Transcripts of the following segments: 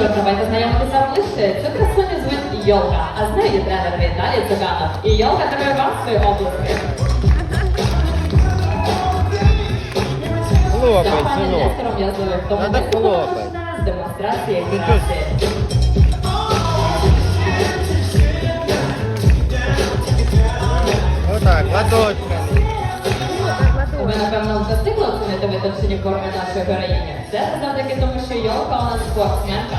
що ж, давайте знайомитися ближче. Цю красуню звуть Йолка, а з нею тренер Віталій Цуганов. І Йолка дарує вам свої обласки. Хлопай, За пані синок. Нестором Язовим, тому Надо ми хлопать. з демонстрації Ти краси. Отак, ладошками. Ви, напевно, вже встигли оцінити витовчені форми нашої героїні. Це завдяки тому, що Йолка у нас спортсменка.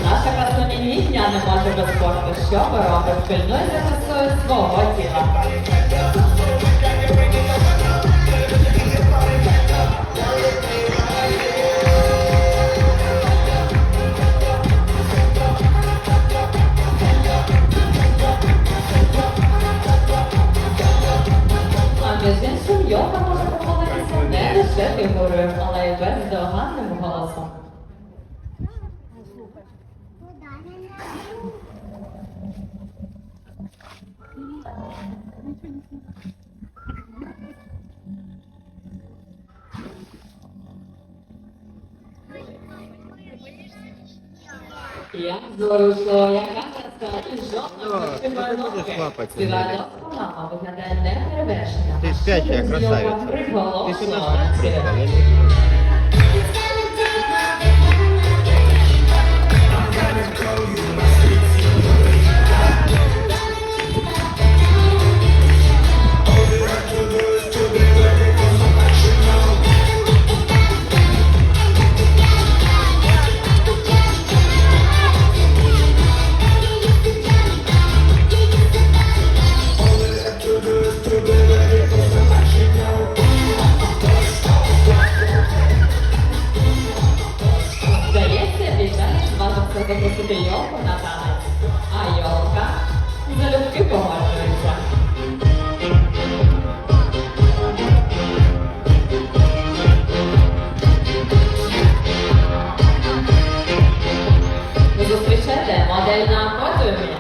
Наша красуня ні дня не може без спорту. Що ви робите? Пильнує за красою свого тіла. А між іншим, Йолка може похвалитися не лише фігурою, але й бездоганним голосом. Як зворушливо, яка краса і жодна О, красива ти будеш ножки. лапати Співає мене. досконало, а виглядає неперевершена. Ти А спяча що красавиця. зйомка Ти сюди приголомшила на цілі. Здається, Віталій зважився запросити Йолку на танець, а Йолка залюбки погоджується. Ви зустрічаєте модель на подіумі.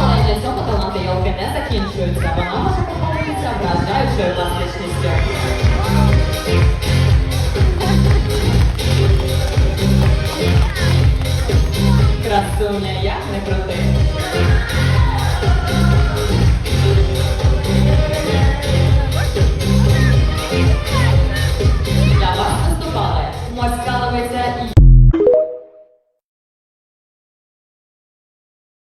Але для цього таланти Йолки не закінчуються. Вона може похвалитися вражаючою власною